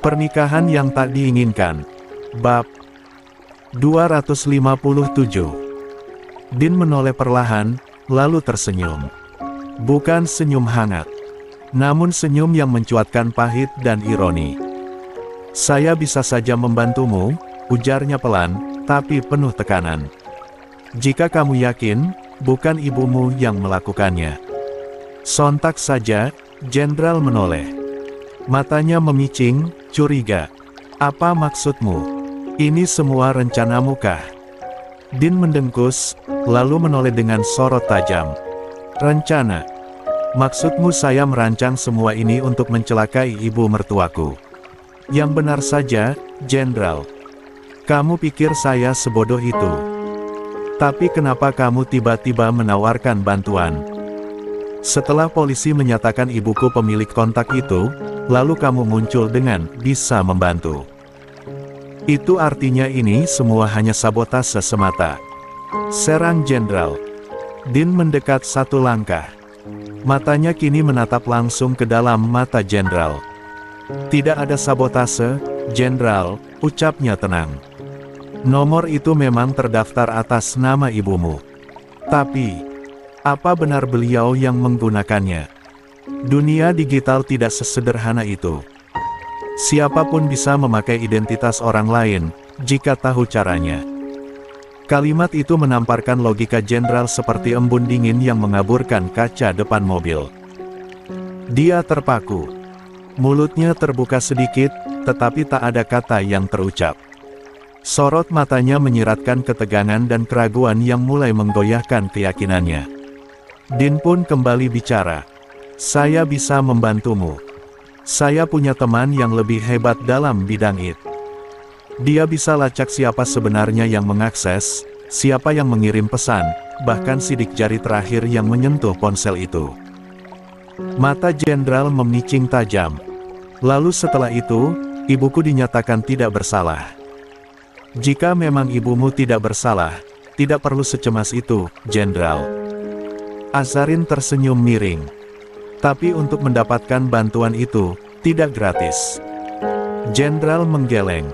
Pernikahan yang tak diinginkan. Bab 257. Din menoleh perlahan, lalu tersenyum. Bukan senyum hangat, namun senyum yang mencuatkan pahit dan ironi. "Saya bisa saja membantumu," ujarnya pelan, tapi penuh tekanan. "Jika kamu yakin, bukan ibumu yang melakukannya." Sontak saja, Jenderal menoleh. Matanya memicing, curiga. "Apa maksudmu? Ini semua rencanamu kah?" Din mendengkus, lalu menoleh dengan sorot tajam. "Rencana? Maksudmu saya merancang semua ini untuk mencelakai ibu mertuaku?" "Yang benar saja, Jenderal. Kamu pikir saya sebodoh itu? Tapi kenapa kamu tiba-tiba menawarkan bantuan? Setelah polisi menyatakan ibuku pemilik kontak itu, lalu kamu muncul dengan bisa membantu. Itu artinya ini semua hanya sabotase semata," serang Jenderal. Din mendekat satu langkah. Matanya kini menatap langsung ke dalam mata Jenderal. "Tidak ada sabotase, Jenderal," ucapnya tenang. "Nomor itu memang terdaftar atas nama ibumu. Tapi, apa benar beliau yang menggunakannya? Dunia digital tidak sesederhana itu. Siapapun bisa memakai identitas orang lain, jika tahu caranya." Kalimat itu menamparkan logika Jenderal seperti embun dingin yang mengaburkan kaca depan mobil. Dia terpaku. Mulutnya terbuka sedikit, tetapi tak ada kata yang terucap. Sorot matanya menyiratkan ketegangan dan keraguan yang mulai menggoyahkan keyakinannya. Din pun kembali bicara. "Saya bisa membantumu. Saya punya teman yang lebih hebat dalam bidang IT. Dia bisa lacak siapa sebenarnya yang mengakses, siapa yang mengirim pesan, bahkan sidik jari terakhir yang menyentuh ponsel itu." Mata Jenderal memicing tajam. "Lalu setelah itu, ibuku dinyatakan tidak bersalah." "Jika memang ibumu tidak bersalah, tidak perlu secemas itu, Jenderal." Azarin tersenyum miring. "Tapi untuk mendapatkan bantuan itu, tidak gratis." Jenderal menggeleng.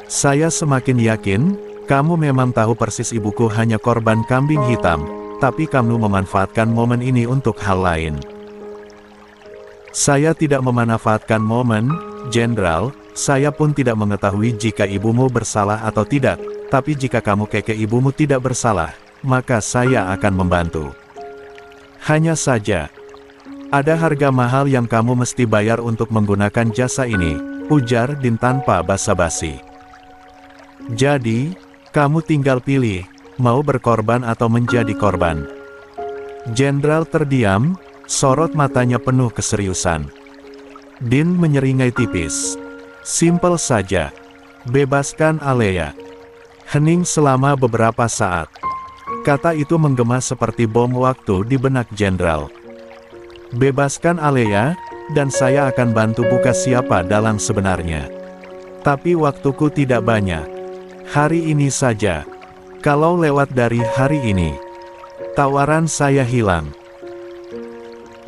"Saya semakin yakin, kamu memang tahu persis ibuku hanya korban kambing hitam, tapi kamu memanfaatkan momen ini untuk hal lain." "Saya tidak memanfaatkan momen, Jenderal. Saya pun tidak mengetahui jika ibumu bersalah atau tidak, tapi jika kamu keke ibumu tidak bersalah, maka saya akan membantu. Hanya saja, ada harga mahal yang kamu mesti bayar untuk menggunakan jasa ini," ujar Din tanpa basa-basi. "Jadi, kamu tinggal pilih, mau berkorban atau menjadi korban." Jenderal terdiam, sorot matanya penuh keseriusan. Din menyeringai tipis. "Simpel saja. Bebaskan Alea." Hening selama beberapa saat. Kata itu menggema seperti bom waktu di benak Jenderal. "Bebaskan Alea, dan saya akan bantu buka siapa dalang sebenarnya. Tapi waktuku tidak banyak. Hari ini saja. Kalau lewat dari hari ini, tawaran saya hilang."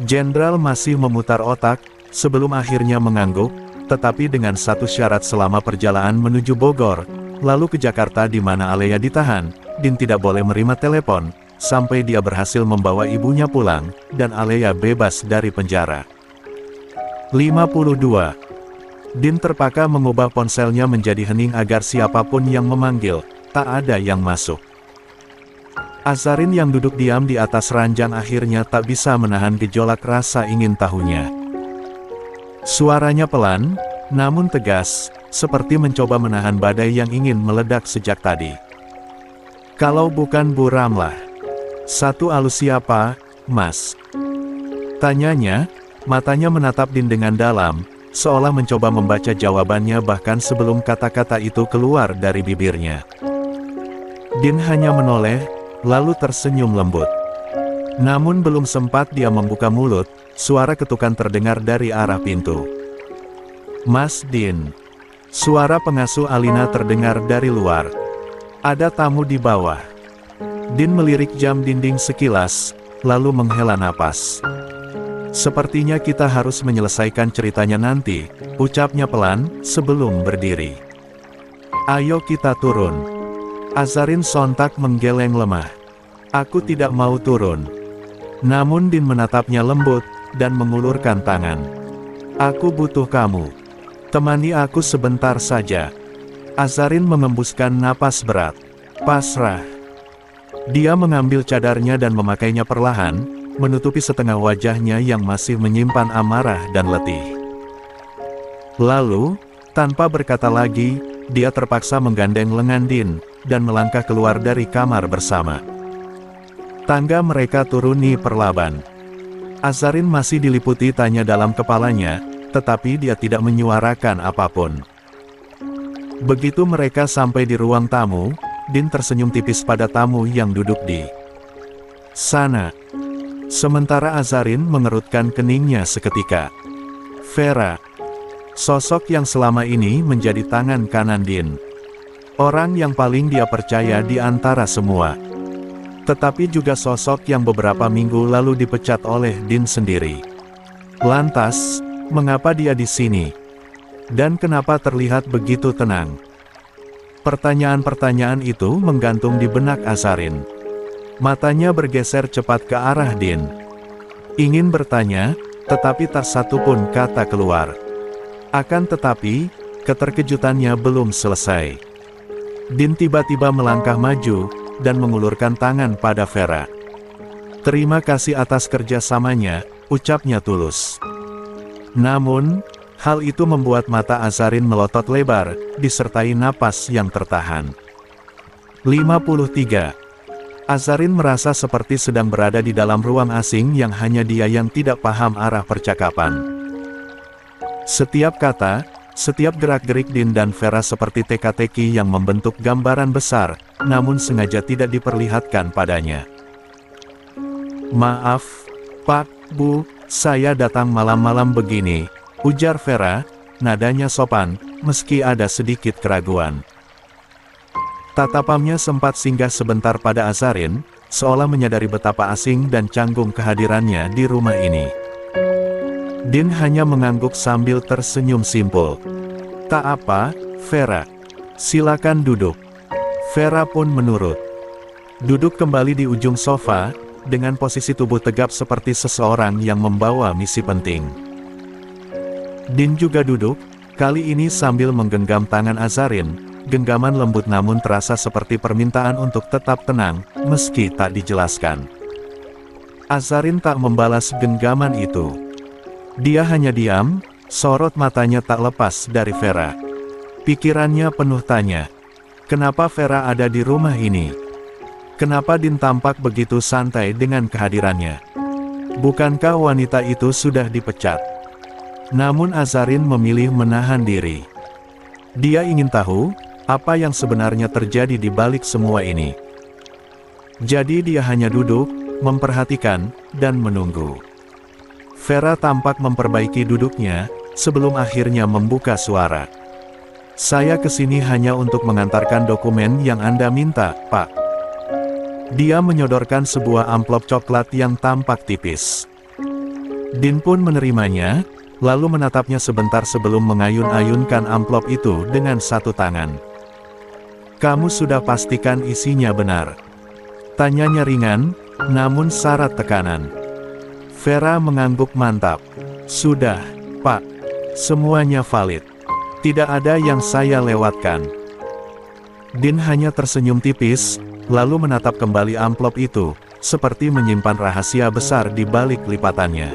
Jenderal masih memutar otak, sebelum akhirnya mengangguk, tetapi dengan satu syarat: selama perjalanan menuju Bogor, lalu ke Jakarta di mana Alea ditahan, Din tidak boleh menerima telepon, sampai dia berhasil membawa ibunya pulang, dan Alea bebas dari penjara. 52. Din terpaksa mengubah ponselnya menjadi hening agar siapapun yang memanggil, tak ada yang masuk. Azarin yang duduk diam di atas ranjang akhirnya tak bisa menahan gejolak rasa ingin tahunya. Suaranya pelan, namun tegas, seperti mencoba menahan badai yang ingin meledak sejak tadi. "Kalau bukan Bu Ramlah, satu alus siapa, Mas?" tanyanya, matanya menatap Din dengan dalam, seolah mencoba membaca jawabannya bahkan sebelum kata-kata itu keluar dari bibirnya. Din hanya menoleh, lalu tersenyum lembut. Namun belum sempat dia membuka mulut, suara ketukan terdengar dari arah pintu. "Mas Din." Suara pengasuh Alina terdengar dari luar. Ada tamu di bawah. Din melirik jam dinding sekilas, lalu menghela napas. Sepertinya kita harus menyelesaikan ceritanya nanti, ucapnya pelan, sebelum berdiri. Ayo kita turun. Azarin sontak menggeleng lemah. Aku tidak mau turun. Namun Din menatapnya lembut, dan mengulurkan tangan. Aku butuh kamu. Temani aku sebentar saja. Azarin mengembuskan napas berat. Pasrah. Dia mengambil cadarnya dan memakainya perlahan, menutupi setengah wajahnya yang masih menyimpan amarah dan letih. Lalu, tanpa berkata lagi, dia terpaksa menggandeng lengan Din, dan melangkah keluar dari kamar bersama. Tangga mereka turuni perlaban. Azarin masih diliputi tanya dalam kepalanya, tetapi dia tidak menyuarakan apapun. Begitu mereka sampai di ruang tamu, Din tersenyum tipis pada tamu yang duduk di sana. Sementara Azarin mengerutkan keningnya seketika. Vera. Sosok yang selama ini menjadi tangan kanan Din. Orang yang paling dia percaya di antara semua. Tetapi juga sosok yang beberapa minggu lalu dipecat oleh Din sendiri. Lantas, mengapa dia di sini? Dan kenapa terlihat begitu tenang? Pertanyaan-pertanyaan itu menggantung di benak Azarin. Matanya bergeser cepat ke arah Din. Ingin bertanya, tetapi tak satu pun kata keluar. Akan tetapi, keterkejutannya belum selesai. Din tiba-tiba melangkah maju, dan mengulurkan tangan pada Vera. Terima kasih atas kerjasamanya, ucapnya tulus. Namun, hal itu membuat mata Azarin melotot lebar, disertai napas yang tertahan. 53. Azarin merasa seperti sedang berada di dalam ruang asing yang hanya dia yang tidak paham arah percakapan. Setiap kata, setiap gerak-gerik Din dan Vera seperti teka-teki yang membentuk gambaran besar, namun sengaja tidak diperlihatkan padanya. Maaf, Pak, Bu, saya datang malam-malam begini, ujar Vera, nadanya sopan, meski ada sedikit keraguan. Tatapannya sempat singgah sebentar pada Azarin, seolah menyadari betapa asing dan canggung kehadirannya di rumah ini. Din hanya mengangguk sambil tersenyum simpul. Tak apa, Vera. Silakan duduk. Vera pun menurut. Duduk kembali di ujung sofa, dengan posisi tubuh tegap seperti seseorang yang membawa misi penting. Din juga duduk, kali ini sambil menggenggam tangan Azarin, genggaman lembut namun terasa seperti permintaan untuk tetap tenang, meski tak dijelaskan. Azarin tak membalas genggaman itu. Dia hanya diam, sorot matanya tak lepas dari Vera. Pikirannya penuh tanya. Kenapa Vera ada di rumah ini? Kenapa Din tampak begitu santai dengan kehadirannya? Bukankah wanita itu sudah dipecat? Namun Azarin memilih menahan diri. Dia ingin tahu, apa yang sebenarnya terjadi di balik semua ini. Jadi dia hanya duduk, memperhatikan, dan menunggu. Vera tampak memperbaiki duduknya, sebelum akhirnya membuka suara. Saya kesini hanya untuk mengantarkan dokumen yang Anda minta, Pak. Dia menyodorkan sebuah amplop coklat yang tampak tipis. Din pun menerimanya, lalu menatapnya sebentar sebelum mengayun-ayunkan amplop itu dengan satu tangan. Kamu sudah pastikan isinya benar? Tanyanya ringan, namun syarat tekanan. Vera mengangguk mantap. Sudah, Pak. Semuanya valid. Tidak ada yang saya lewatkan. Din hanya tersenyum tipis, lalu menatap kembali amplop itu, seperti menyimpan rahasia besar di balik lipatannya.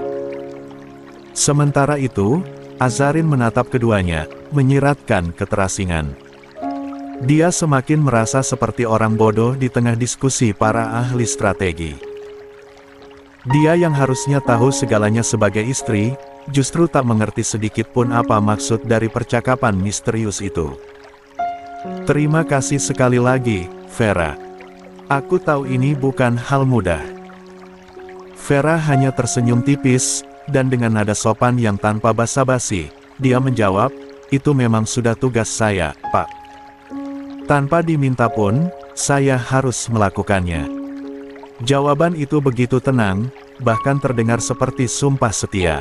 Sementara itu, Azarin menatap keduanya, menyiratkan keterasingan. Dia semakin merasa seperti orang bodoh di tengah diskusi para ahli strategi. Dia yang harusnya tahu segalanya sebagai istri, justru tak mengerti sedikit pun apa maksud dari percakapan misterius itu. Terima kasih sekali lagi, Vera. Aku tahu ini bukan hal mudah. Vera hanya tersenyum tipis, dan dengan nada sopan yang tanpa basa-basi, dia menjawab, itu memang sudah tugas saya, Pak. Tanpa diminta pun, saya harus melakukannya. Jawaban itu begitu tenang, bahkan terdengar seperti sumpah setia.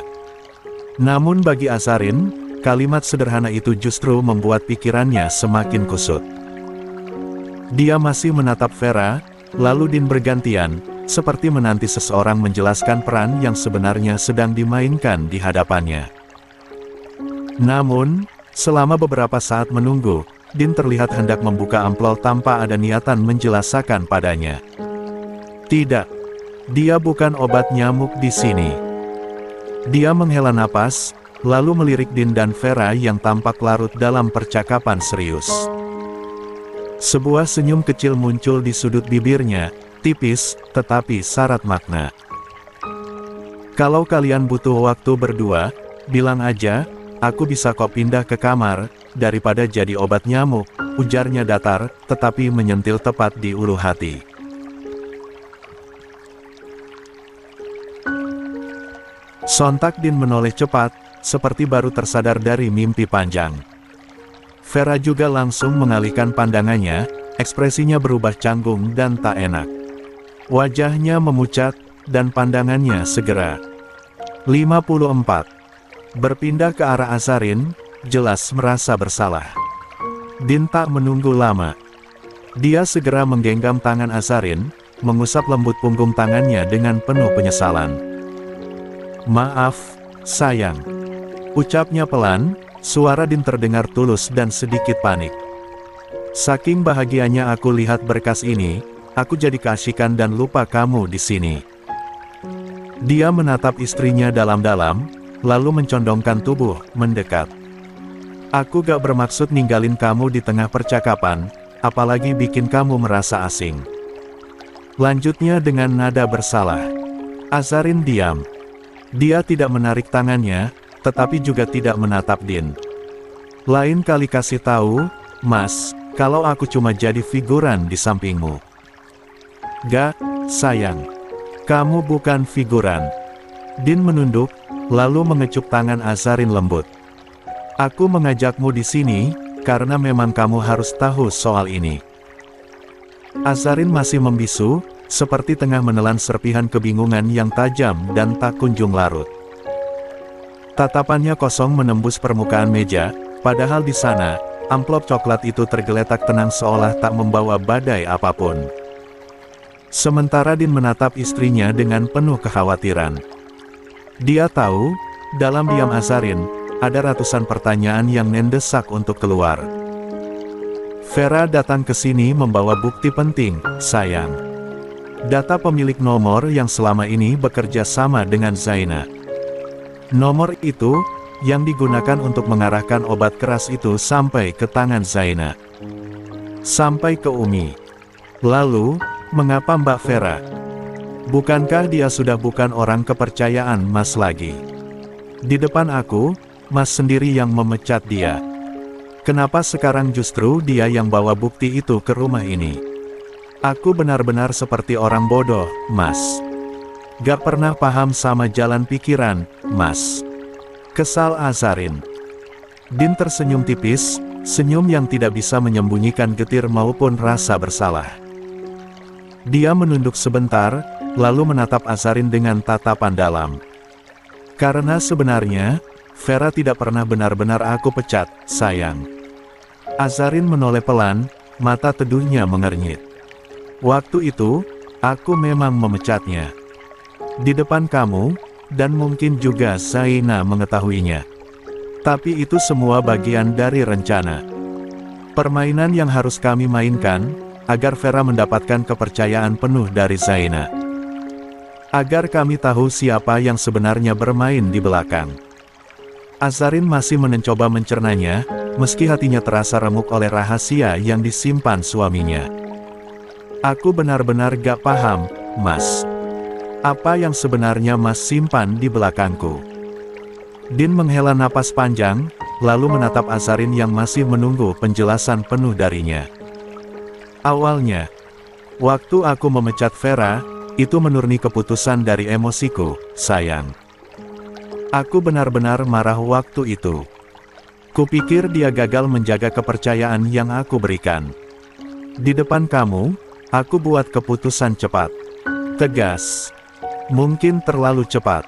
Namun bagi Azarin, kalimat sederhana itu justru membuat pikirannya semakin kusut. Dia masih menatap Vera, lalu Din bergantian, seperti menanti seseorang menjelaskan peran yang sebenarnya sedang dimainkan di hadapannya. Namun, selama beberapa saat menunggu, Din terlihat hendak membuka amplop tanpa ada niatan menjelaskan padanya. Tidak, dia bukan obat nyamuk di sini. Dia menghela napas, lalu melirik Din dan Vera yang tampak larut dalam percakapan serius. Sebuah senyum kecil muncul di sudut bibirnya, tipis, tetapi syarat makna. Kalau kalian butuh waktu berdua, bilang aja, aku bisa kok pindah ke kamar, daripada jadi obat nyamuk, ujarnya datar, tetapi menyentil tepat di ulu hati. Sontak Din menoleh cepat, seperti baru tersadar dari mimpi panjang. Vera juga langsung mengalihkan pandangannya, ekspresinya berubah canggung dan tak enak. Wajahnya memucat, dan pandangannya segera 54. Berpindah ke arah Azarin, jelas merasa bersalah. Din tak menunggu lama. Dia segera menggenggam tangan Azarin, mengusap lembut punggung tangannya dengan penuh penyesalan. "Maaf, sayang," ucapnya pelan, suara Din terdengar tulus dan sedikit panik. "Saking bahagianya aku lihat berkas ini, aku jadi keasikan dan lupa kamu di sini." Dia menatap istrinya dalam-dalam, lalu mencondongkan tubuh, mendekat. "Aku gak bermaksud ninggalin kamu di tengah percakapan, apalagi bikin kamu merasa asing," lanjutnya dengan nada bersalah. Azarin diam. Dia tidak menarik tangannya, tetapi juga tidak menatap Din. "Lain kali kasih tahu, Mas, kalau aku cuma jadi figuran di sampingmu." "Gak, sayang. Kamu bukan figuran." Din menunduk, lalu mengecup tangan Azarin lembut. "Aku mengajakmu di sini, karena memang kamu harus tahu soal ini." Azarin masih membisu, seperti tengah menelan serpihan kebingungan yang tajam dan tak kunjung larut. Tatapannya kosong menembus permukaan meja, padahal di sana, amplop coklat itu tergeletak tenang seolah tak membawa badai apapun. Sementara Din menatap istrinya dengan penuh kekhawatiran. Dia tahu, dalam diam Azarin, ada ratusan pertanyaan yang mendesak untuk keluar. "Vera datang ke sini membawa bukti penting, sayang. Data pemilik nomor yang selama ini bekerja sama dengan Zaina. Nomor itu, yang digunakan untuk mengarahkan obat keras itu sampai ke tangan Zaina. Sampai ke Umi. Lalu, mengapa Mbak Vera? Bukankah dia sudah bukan orang kepercayaan Mas lagi? Di depan aku, Mas sendiri yang memecat dia. Kenapa sekarang justru dia yang bawa bukti itu ke rumah ini? Aku benar-benar seperti orang bodoh, Mas. Gak pernah paham sama jalan pikiran, Mas." Kesal Azarin. Din tersenyum tipis, senyum yang tidak bisa menyembunyikan getir maupun rasa bersalah. Dia menunduk sebentar, lalu menatap Azarin dengan tatapan dalam. "Karena sebenarnya, Vera tidak pernah benar-benar aku pecat, sayang." Azarin menoleh pelan, mata teduhnya mengernyit. "Waktu itu, aku memang memecatnya. Di depan kamu, dan mungkin juga Zaina mengetahuinya. Tapi itu semua bagian dari rencana. Permainan yang harus kami mainkan, agar Vera mendapatkan kepercayaan penuh dari Zaina. Agar kami tahu siapa yang sebenarnya bermain di belakang." Azarin masih mencoba mencernanya, meski hatinya terasa remuk oleh rahasia yang disimpan suaminya. "Aku benar-benar gak paham, Mas. Apa yang sebenarnya Mas simpan di belakangku?" Din menghela napas panjang, lalu menatap Azarin yang masih menunggu penjelasan penuh darinya. "Awalnya, waktu aku memecat Vera, itu menurni keputusan dari emosiku, sayang. Aku benar-benar marah waktu itu. Kupikir dia gagal menjaga kepercayaan yang aku berikan. Di depan kamu, aku buat keputusan cepat. Tegas. Mungkin terlalu cepat.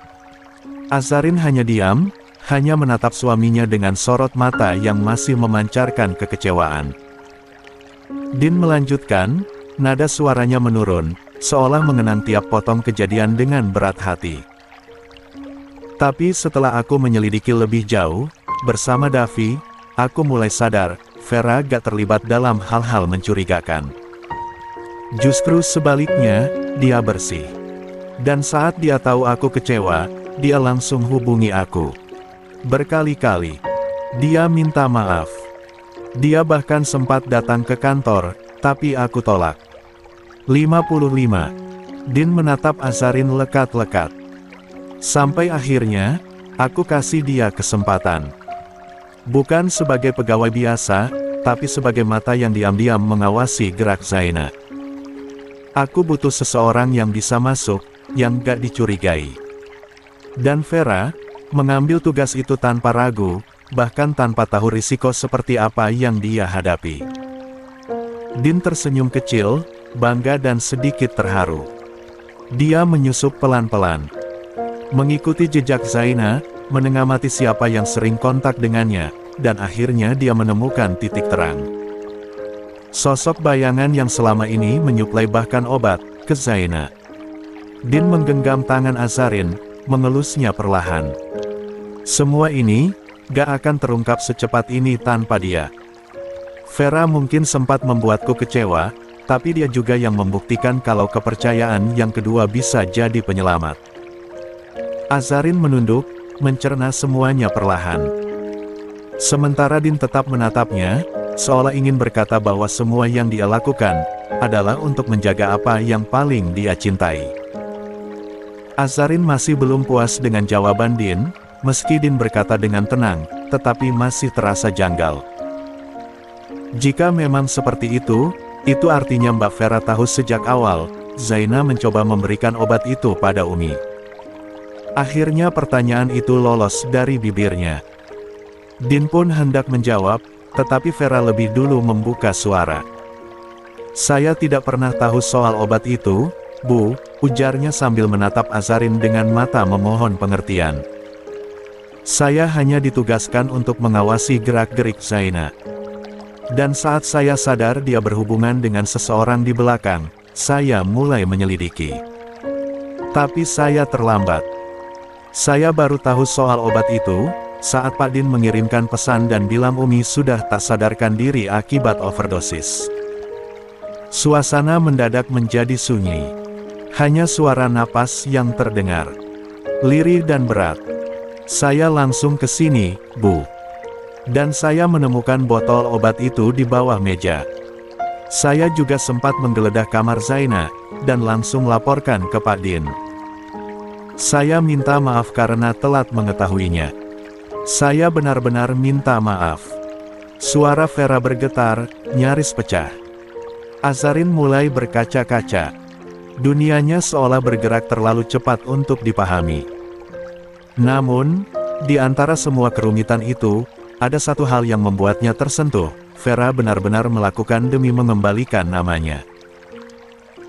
Azarin hanya diam, hanya menatap suaminya dengan sorot mata yang masih memancarkan kekecewaan. Din melanjutkan, nada suaranya menurun, seolah mengenang tiap potong kejadian dengan berat hati. Tapi setelah aku menyelidiki lebih jauh, bersama Davi, aku mulai sadar, Vera gak terlibat dalam hal-hal mencurigakan. Justru sebaliknya, dia bersih. Dan saat dia tahu aku kecewa, dia langsung hubungi aku. Berkali-kali. Dia minta maaf. Dia bahkan sempat datang ke kantor, tapi aku tolak. 55. Din menatap Azarin lekat-lekat. Sampai akhirnya, aku kasih dia kesempatan. Bukan sebagai pegawai biasa, tapi sebagai mata yang diam-diam mengawasi gerak Zaina. Aku butuh seseorang yang bisa masuk, yang gak dicurigai. Dan Vera mengambil tugas itu tanpa ragu, bahkan tanpa tahu risiko seperti apa yang dia hadapi. Din tersenyum kecil, bangga dan sedikit terharu. Dia menyusup pelan-pelan. Mengikuti jejak Zaina, mengamati siapa yang sering kontak dengannya, dan akhirnya dia menemukan titik terang. Sosok bayangan yang selama ini menyuplai bahkan obat ke Zaina. Din menggenggam tangan Azarin, mengelusnya perlahan. Semua ini gak akan terungkap secepat ini tanpa dia. Vera mungkin sempat membuatku kecewa, tapi dia juga yang membuktikan kalau kepercayaan yang kedua bisa jadi penyelamat. Azarin menunduk, mencerna semuanya perlahan. Sementara Din tetap menatapnya, seolah ingin berkata bahwa semua yang dia lakukan adalah untuk menjaga apa yang paling dia cintai. Azarin masih belum puas dengan jawaban Din, meski Din berkata dengan tenang, tetapi masih terasa janggal. Jika memang seperti itu artinya Mbak Vera tahu sejak awal, Zaina mencoba memberikan obat itu pada Umi. Akhirnya pertanyaan itu lolos dari bibirnya. Din pun hendak menjawab, tetapi Vera lebih dulu membuka suara. Saya tidak pernah tahu soal obat itu, Bu, ujarnya sambil menatap Azarin dengan mata memohon pengertian. Saya hanya ditugaskan untuk mengawasi gerak-gerik Zaina. Dan saat saya sadar dia berhubungan dengan seseorang di belakang, saya mulai menyelidiki. Tapi saya terlambat. Saya baru tahu soal obat itu saat Pak Din mengirimkan pesan dan bilang Umi sudah tak sadarkan diri akibat overdosis. Suasana mendadak menjadi sunyi. Hanya suara napas yang terdengar. Lirih dan berat. Saya langsung ke sini, Bu. Dan saya menemukan botol obat itu di bawah meja. Saya juga sempat menggeledah kamar Zaina, dan langsung laporkan ke Pak Din. Saya minta maaf karena telat mengetahuinya. Saya benar-benar minta maaf. Suara Vera bergetar, nyaris pecah. Azarin mulai berkaca-kaca. Dunianya seolah bergerak terlalu cepat untuk dipahami. Namun, di antara semua kerumitan itu, ada satu hal yang membuatnya tersentuh. Vera benar-benar melakukan demi mengembalikan namanya.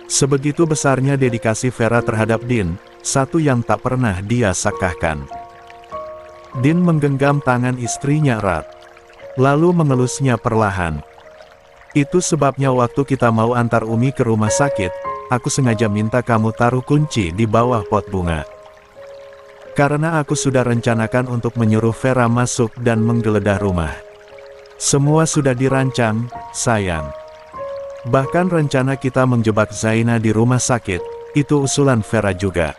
Sebegitu besarnya dedikasi Vera terhadap Din, satu yang tak pernah dia sakahkan. Din menggenggam tangan istrinya erat, lalu mengelusnya perlahan. Itu sebabnya waktu kita mau antar Umi ke rumah sakit, aku sengaja minta kamu taruh kunci di bawah pot bunga. Karena aku sudah rencanakan untuk menyuruh Vera masuk dan menggeledah rumah. Semua sudah dirancang, sayang. Bahkan rencana kita menjebak Zaina di rumah sakit, itu usulan Vera juga.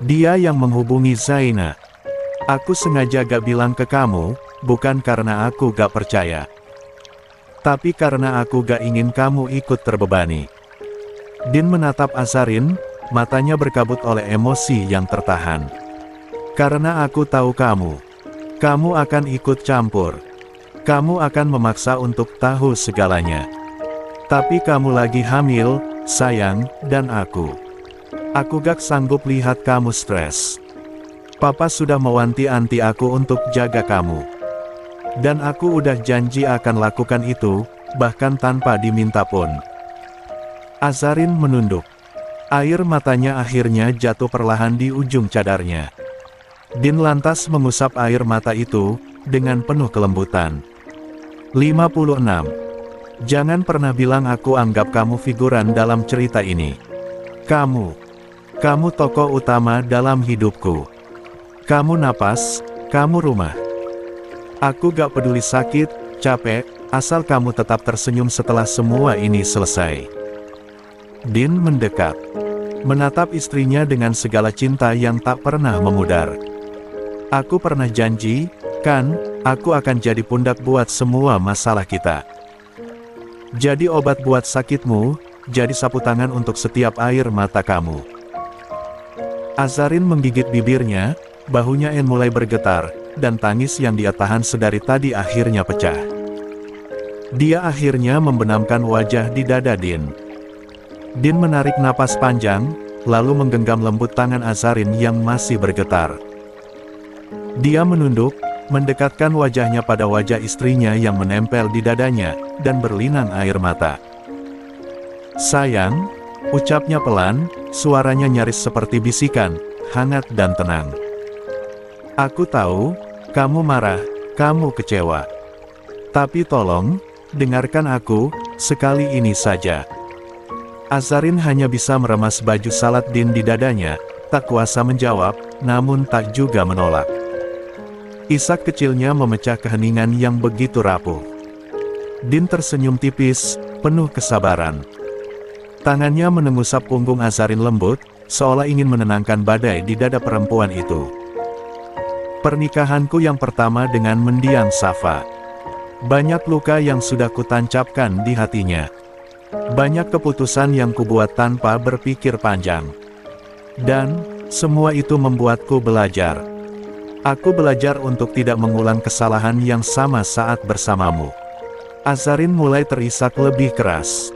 Dia yang menghubungi Zaina. Aku sengaja gak bilang ke kamu, bukan karena aku gak percaya. Tapi karena aku gak ingin kamu ikut terbebani. Din menatap Azarin, matanya berkabut oleh emosi yang tertahan. Karena aku tahu kamu akan ikut campur. Kamu akan memaksa untuk tahu segalanya. Tapi kamu lagi hamil, sayang, dan aku gak sanggup lihat kamu stres. Papa sudah mewanti-wanti aku untuk jaga kamu. Dan aku udah janji akan lakukan itu, bahkan tanpa diminta pun. Azarin menunduk. Air matanya akhirnya jatuh perlahan di ujung cadarnya. Din lantas mengusap air mata itu, dengan penuh kelembutan. 56. Jangan pernah bilang aku anggap kamu figuran dalam cerita ini. Kamu tokoh utama dalam hidupku. Kamu napas, kamu rumah. Aku gak peduli sakit, capek, asal kamu tetap tersenyum setelah semua ini selesai. Din mendekat, menatap istrinya dengan segala cinta yang tak pernah memudar. Aku pernah janji, kan, aku akan jadi pundak buat semua masalah kita. Jadi obat buat sakitmu, jadi sapu tangan untuk setiap air mata kamu. Azarin menggigit bibirnya, bahunya En mulai bergetar, dan tangis yang dia tahan sedari tadi akhirnya pecah. Dia akhirnya membenamkan wajah di dada Din. Din menarik napas panjang, lalu menggenggam lembut tangan Azarin yang masih bergetar. Dia menunduk, mendekatkan wajahnya pada wajah istrinya yang menempel di dadanya, dan berlinang air mata. "Sayang," ucapnya pelan, suaranya nyaris seperti bisikan, hangat dan tenang. "Aku tahu, kamu marah, kamu kecewa. Tapi tolong, dengarkan aku, sekali ini saja." Azarin hanya bisa meremas baju salat Din di dadanya, tak kuasa menjawab, namun tak juga menolak. Isak kecilnya memecah keheningan yang begitu rapuh. Din tersenyum tipis, penuh kesabaran. Tangannya menengusap punggung Azarin lembut, seolah ingin menenangkan badai di dada perempuan itu. "Pernikahanku yang pertama dengan mendiang Safa. Banyak luka yang sudah kutancapkan di hatinya. Banyak keputusan yang kubuat tanpa berpikir panjang. Dan, semua itu membuatku belajar. Aku belajar untuk tidak mengulang kesalahan yang sama saat bersamamu." Azarin mulai terisak lebih keras.